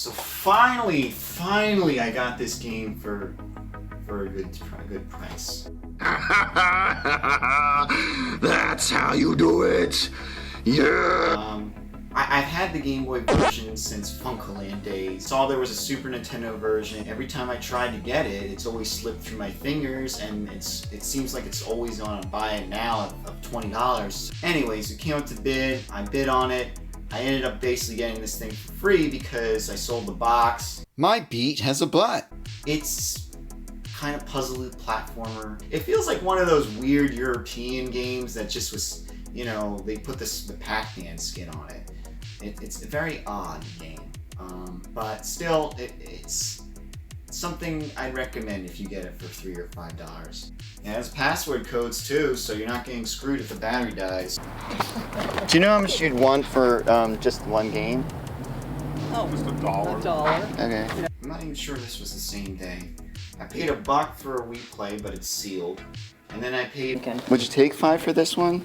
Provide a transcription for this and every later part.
So finally, I got this game for a good price. That's how you do it. Yeah. I've had the Game Boy version since Funkoland days. Saw there was a Super Nintendo version. Every time I tried to get it, it's always slipped through my fingers, and it seems like it's always on a buy it now of $20. Anyways, it came up to bid. I bid on it. I ended up basically getting this thing for free because I sold the box. My beat has a butt. It's kind of puzzly platformer. It feels like one of those weird European games that just was, you know, they put the Pac-Man skin on it. It's a very odd game, but still, it's something I'd recommend if you get it for $3 or $5. It has password codes too, so you're not getting screwed if the battery dies. Do you know how much you'd want for just one game? Oh, just $1. Okay. I'm not even sure this was the same day. I paid $1 for a Wii Play, but it's sealed. And then I paid... Would you take $5 for this one?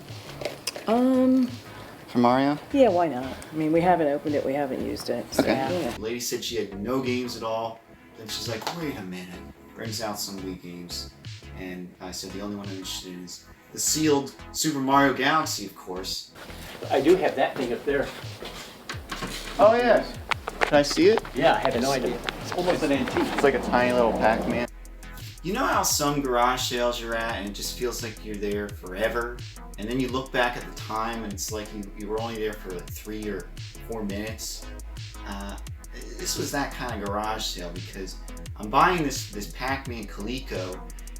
For Mario? Yeah, why not? I mean, we haven't opened it, we haven't used it. So, Okay. yeah. The lady said she had no games at all. Then she's like, wait a minute. Brings out some Wii games. And I said the only one I'm interested in is the sealed Super Mario Galaxy, of course. I do have that thing up there. Oh yeah. Can I see it? Yeah, I have no idea. It's almost an antique. It's like a tiny little Pac-Man. You know how some garage sales you're at and it just feels like you're there forever? And then you look back at the time and it's like you were only there for like 3 or 4 minutes? This was that kind of garage sale because I'm buying this Pac-Man Coleco,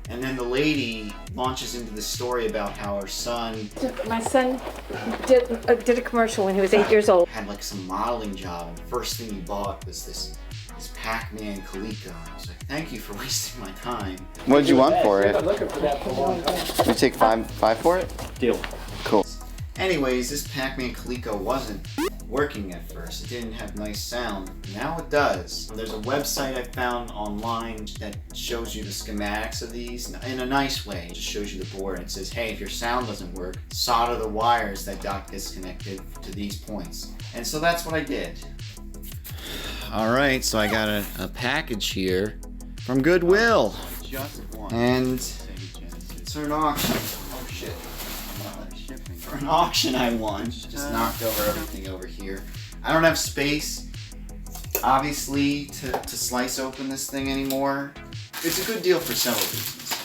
and then the lady launches into the story about how her son My son did a commercial when he was 8 years old. had like some modeling job, and the first thing he bought was this Pac-Man Coleco. I was like, thank you for wasting my time. What did you want for I've it? been looking for that for a long time. You take five for it? Deal. Cool. Anyways, this Pac-Man Coleco wasn't working at first. It didn't have nice sound. Now it does. There's a website I found online that shows you the schematics of these in a nice way. It just shows you the board and it says, hey, if your sound doesn't work, solder the wires that got disconnected to these points. And so that's what I did. Alright, so I got a package here from Goodwill. Just one. And It's for an auction. Oh shit. For an auction I won. Just knocked over everything over here. I don't have space, obviously, to slice open this thing anymore. It's a good deal for several reasons.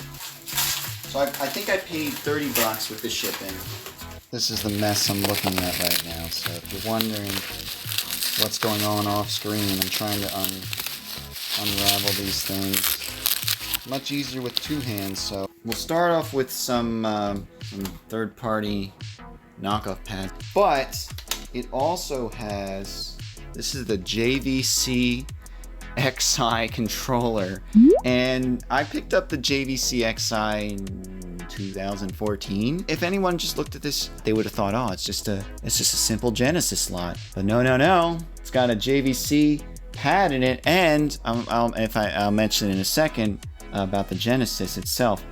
So I think I paid $30 with the shipping. this is the mess I'm looking at right now. So if you're wondering what's going on off screen, I'm trying to unravel these things. Much easier with two hands, so we'll start off with some third-party knockoff pads. But it also has, this is the JVC XI controller, and I picked up the JVC XI in 2014. If anyone just looked at this, they would have thought, oh, it's just a simple Genesis slot. But no, it's got a JVC pad in it, and I'll mention in a second about the Genesis itself.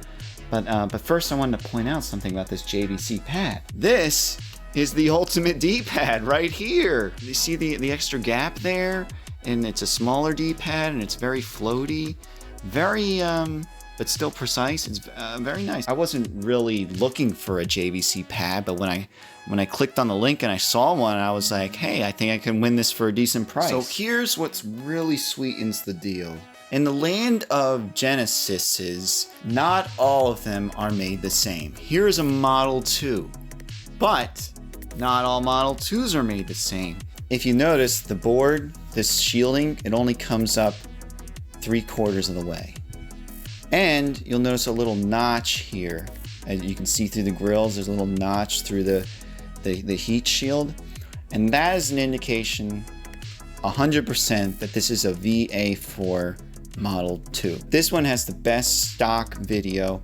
But first I wanted to point out something about this JVC pad. This is the ultimate D-pad right here. You see the extra gap there? And it's a smaller D-pad and it's very floaty. Very, but still precise. It's very nice. I wasn't really looking for a JVC pad, but when I clicked on the link and I saw one, I was like, hey, I think I can win this for a decent price. So here's what's really sweetens the deal. In the land of Genesises, not all of them are made the same. Here's a Model 2, but not all Model 2s are made the same. If you notice, the board, this shielding, it only comes up 3/4 of the way. And you'll notice a little notch here. As you can see through the grills, there's a little notch through the heat shield. And that is an indication 100% that this is a VA4 Model 2. This one has the best stock video.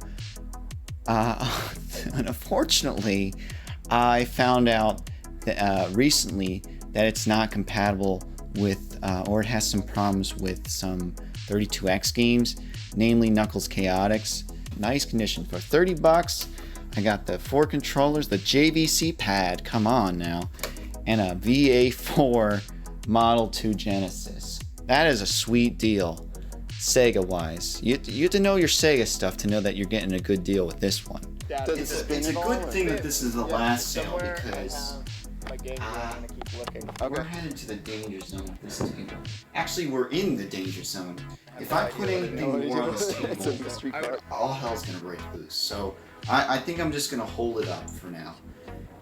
Unfortunately, I found out that, recently that it's not compatible with, or it has some problems with some 32X games, namely Knuckles Chaotix. Nice condition. For 30 bucks, I got the 4 controllers, the JVC pad, come on now, and a VA4 Model 2 Genesis. That is a sweet deal, Sega-wise. You have to know your Sega stuff to know that you're getting a good deal with this one. It's a good thing that this is the last sale because we're headed to the danger zone with this table. Actually, we're in the danger zone. If I put anything more on this table, all hell's gonna break loose. So I think I'm just gonna hold it up for now.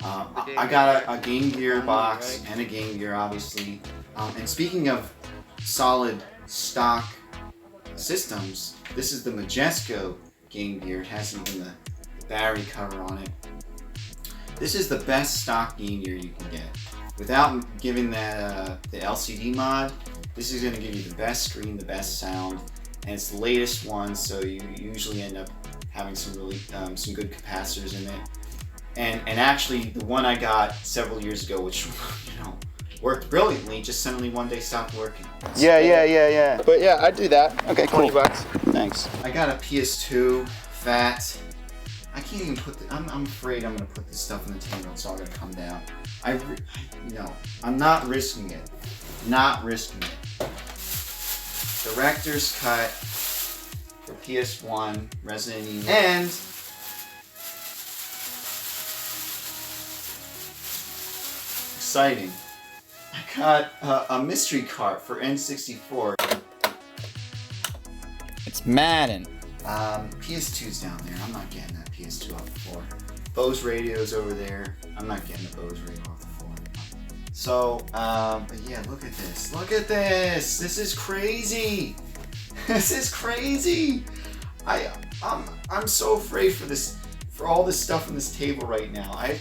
I got a Game Gear box and a Game Gear, obviously. And speaking of solid stock systems, this is the Majesco Game Gear. It has even the battery cover on it. This is the best stock Game Gear you can get. Without giving that the LCD mod, this is going to give you the best screen, the best sound, and it's the latest one, so you usually end up having some really some good capacitors in it. And actually, the one I got several years ago, which worked brilliantly, just suddenly one day stopped working. Yeah. But yeah, I'd do that. Okay, cool. $20. Thanks. I got a PS2 fat. I can't even put I'm afraid I'm gonna put this stuff on the table. It's all gonna come down. No, I'm not risking it. Not risking it. Director's Cut for PS1, Resident Evil, and exciting. I got a mystery cart for N64. It's Madden. PS2's down there. I'm not getting that PS2 off the floor. Bose radio's over there. I'm not getting the Bose radio off the floor. So, but yeah, look at this. Look at this. This is crazy. This is crazy. I'm so afraid for all this stuff on this table right now. I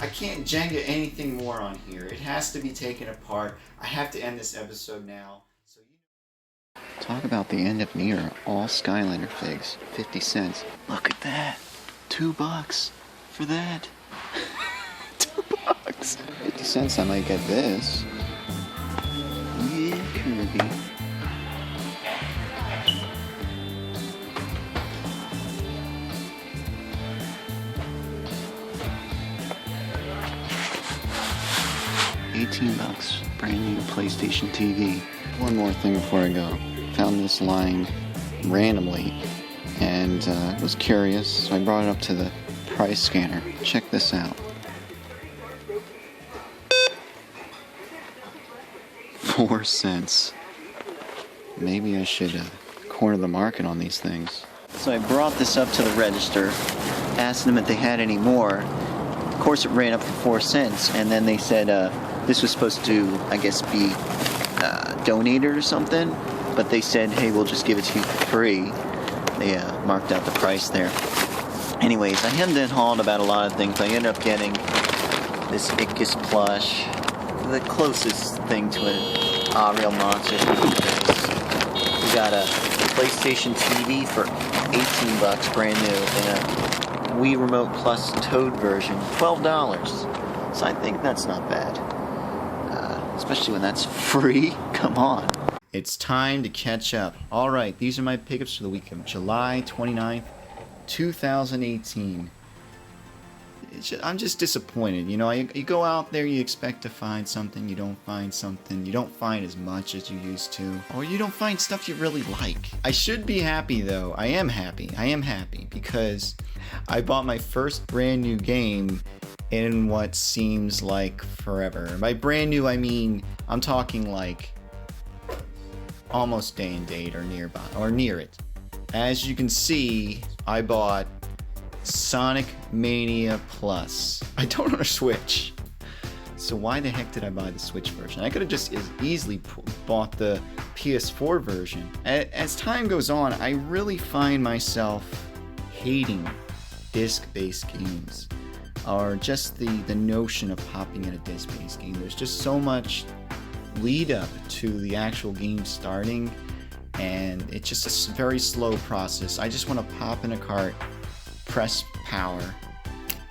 can't Jenga anything more on here. It has to be taken apart. I have to end this episode now. Talk about the end of Nier. All Skylander figs. 50 cents. Look at that. $2 for that. $2. 50 cents, I might get this. Yeah, Kirby. $18. Brand new PlayStation TV. One more thing before I go. Found this lying randomly and was curious, so I brought it up to the price scanner. Check this out. 4 cents. Maybe I should corner the market on these things. So I brought this up to the register, asked them if they had any more. Of course it ran up to 4 cents, and then they said this was supposed to, I guess, be donated or something, but they said, hey, we'll just give it to you for free. They marked out the price there. Anyways, I hemmed and hawed about a lot of things. I ended up getting this Icus plush, the closest thing to an real monster. We got a PlayStation TV for $18, brand new, and a Wii Remote Plus Toad version, $12. So I think that's not bad. Especially when that's free. Come on. It's time to catch up. Alright, these are my pickups for the week of July 29th, 2018. I'm just disappointed. You know, you go out there, you expect to find something, you don't find something, you don't find as much as you used to, or you don't find stuff you really like. I should be happy though. I am happy because I bought my first brand new game in what seems like forever. By brand new, I mean, I'm talking like almost day and date or nearby, or near it. As you can see, I bought Sonic Mania Plus. I don't own a Switch. So why the heck did I buy the Switch version? I could have just as easily bought the PS4 version. As time goes on, I really find myself hating disc-based games. Or just the notion of hopping in a disc-based game. There's just so much lead up to the actual game starting, and it's just a very slow process. I just want to pop in a cart, press power,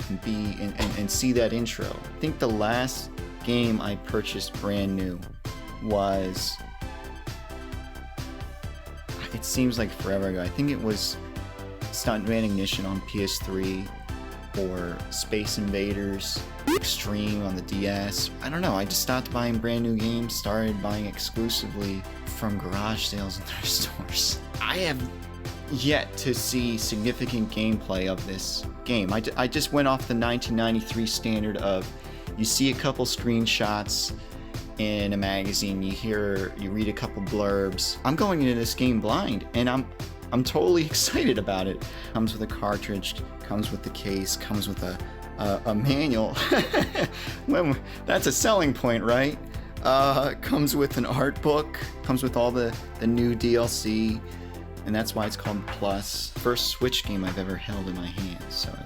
and see that intro. I think the last game I purchased brand new was, it seems like forever ago. I think it was Stuntman Ignition on PS3 or Space Invaders. Extreme on the DS. I don't know, I just stopped buying brand new games, started buying exclusively from garage sales and thrift stores. I have yet to see significant gameplay of this game. I just went off the 1993 standard of you see a couple screenshots in a magazine, you read a couple blurbs. I'm going into this game blind, and I'm totally excited about it. Comes with a cartridge, comes with the case, comes with a manual. Well, that's a selling point, right? Comes with an art book, comes with all the new DLC, and that's why it's called Plus. First Switch game I've ever held in my hands, so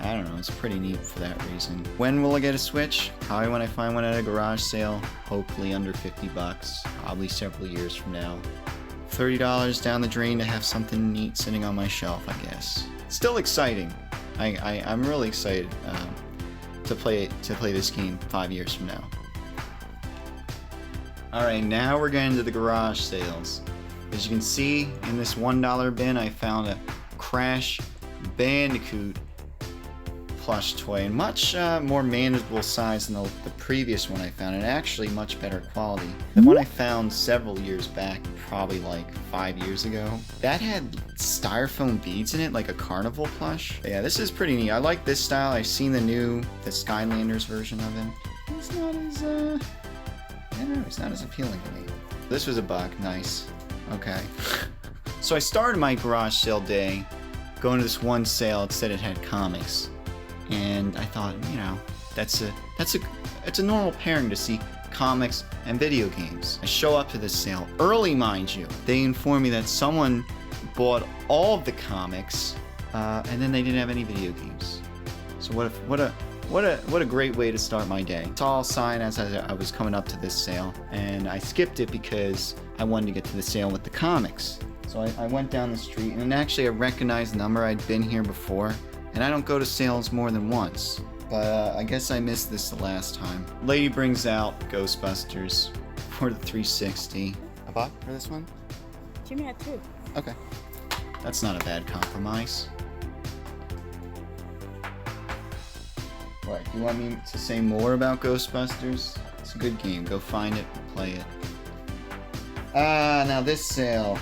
I don't know, it's pretty neat for that reason. When will I get a Switch? Probably when I find one at a garage sale, hopefully under 50 bucks, probably several years from now. $30 down the drain to have something neat sitting on my shelf, I guess. Still exciting. I'm really excited to play this game 5 years from now. Alright, now we're getting to the garage sales. As you can see, in this $1 bin, I found a Crash Bandicoot plush toy, and much more manageable size than the previous one I found, and actually much better quality. The one I found several years back, probably like 5 years ago, that had styrofoam beads in it, like a carnival plush. But yeah, this is pretty neat. I like this style. I've seen the Skylanders version of him. It's not as, I don't know, it's not as appealing to me. This was $1, nice. Okay. So I started my garage sale day going to this one sale. It said it had comics. And I thought, you know, it's a normal pairing to see comics and video games. I show up to this sale early, mind you. They inform me that someone bought all of the comics, and then they didn't have any video games. So what a great way to start my day. I saw a sign as I was coming up to this sale, and I skipped it because I wanted to get to the sale with the comics. So I went down the street, and actually I recognized the number. I'd been here before. And I don't go to sales more than once, but I guess I missed this the last time. Lady brings out Ghostbusters for the 360. A buck for this one? Jimmy had 2. Okay. That's not a bad compromise. What, you want me to say more about Ghostbusters? It's a good game. Go find it and play it. Now this sale.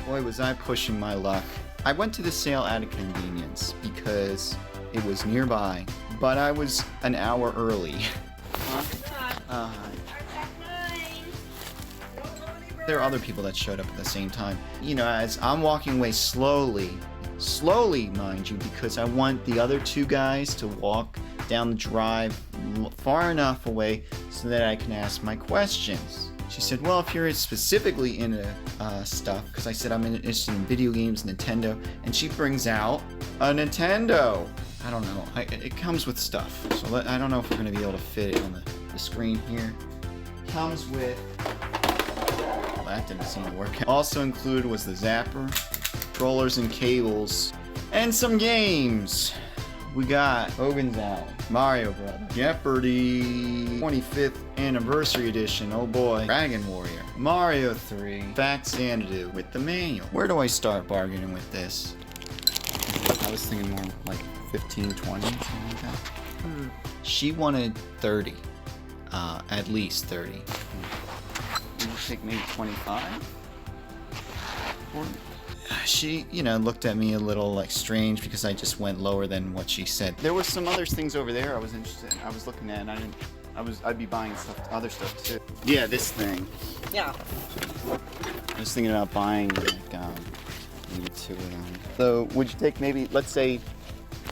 Boy, was I pushing my luck. I went to the sale out of convenience because it was nearby, but I was an hour early. There are other people that showed up at the same time. You know, as I'm walking away slowly, mind you, because I want the other 2 guys to walk down the drive far enough away so that I can ask my questions. She said, well, if you're specifically into stuff, because I said I'm interested in video games, Nintendo, and she brings out a Nintendo. I don't know. It comes with stuff, so I don't know if we're going to be able to fit it on the screen here. Comes with... Well, that didn't seem to work. Also included was the zapper, controllers and cables, and some games. We got Hogan's Alley, Mario Brothers, Jeopardy! 25th Anniversary Edition, oh boy, Dragon Warrior, Mario 3, Fact Xanadu with the manual. Where do I start bargaining with this? I was thinking more like 15, 20, something like that. She wanted 30, at least 30. You think maybe 25? She, you know, looked at me a little like strange because I just went lower than what she said. There were some other things over there I was interested in. I was looking at, and I'd be buying other stuff too. Yeah, this thing. Yeah. I was thinking about buying like maybe 2 of them. So would you take maybe, let's say,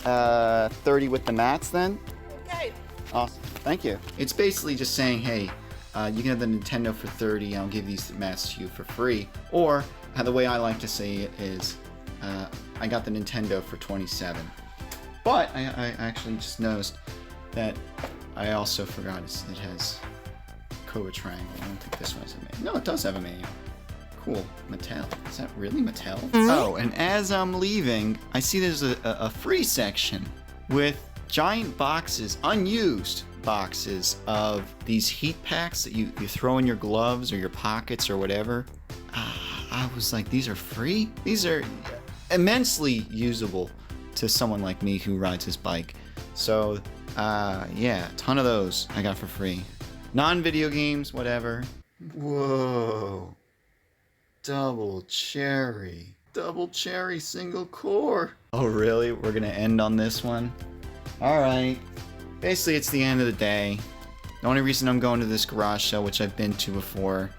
30 with the mats then? Okay. Awesome. Thank you. It's basically just saying, hey, you can have the Nintendo for 30. I'll give these mats to you for free. Or the way I like to say it is, I got the Nintendo for 27. But I actually just noticed that I also forgot it has Cobra Triangle. I don't think this one has a manual. No, it does have a manual. Cool. Mattel. Is that really Mattel? Oh, and as I'm leaving, I see there's a free section with giant boxes, unused boxes of these heat packs that you throw in your gloves or your pockets or whatever. I was like, these are free? These are immensely usable to someone like me who rides his bike. So Yeah, a ton of those I got for free. Non-video games, whatever. Whoa. Double cherry. Double cherry single core. Oh, really? We're gonna end on this one? Alright. Basically, it's the end of the day. The only reason I'm going to this garage sale, which I've been to before,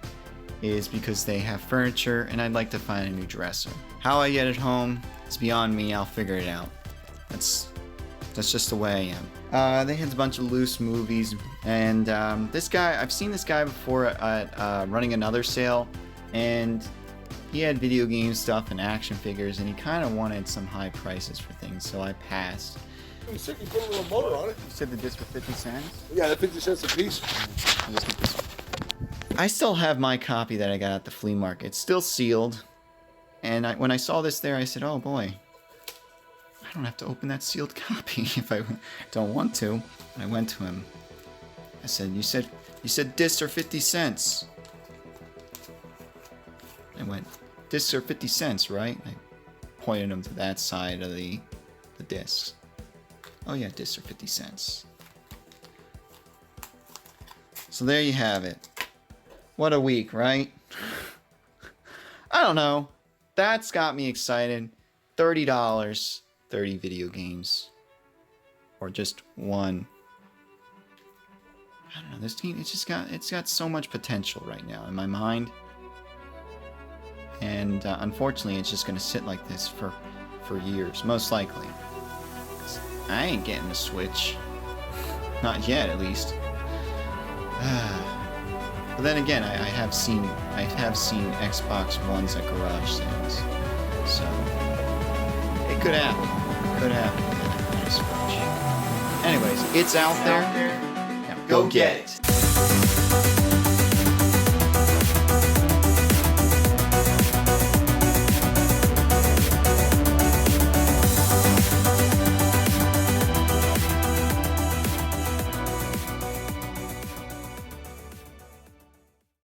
is because they have furniture and I'd like to find a new dresser. How I get it home, it's beyond me. I'll figure it out. That's just the way I am. They had a bunch of loose movies, and this guy, I've seen this guy before at running another sale, and he had video game stuff and action figures, and he kind of wanted some high prices for things, so I passed. You said you put a little motor on it. You said the disc for 50 cents? Yeah, they're 50 cents a piece. I still have my copy that I got at the flea market. It's still sealed, and when I saw this there, I said, oh boy, I don't have to open that sealed copy if I don't want to. And I went to him. I said, you said discs are 50 cents. I went, discs are 50 cents, right? I pointed him to that side of the discs. Oh yeah, discs are 50 cents. So there you have it. What a week, right? I don't know. That's got me excited. $30. 30 video games. Or just one. I don't know, this team, it's got so much potential right now in my mind. And unfortunately, it's just gonna sit like this for years, most likely. I ain't getting a Switch. Not yet, at least. But then again, I have seen Xbox Ones at garage sales. So it could happen. Could happen. Anyways, it's out there. Now go get it.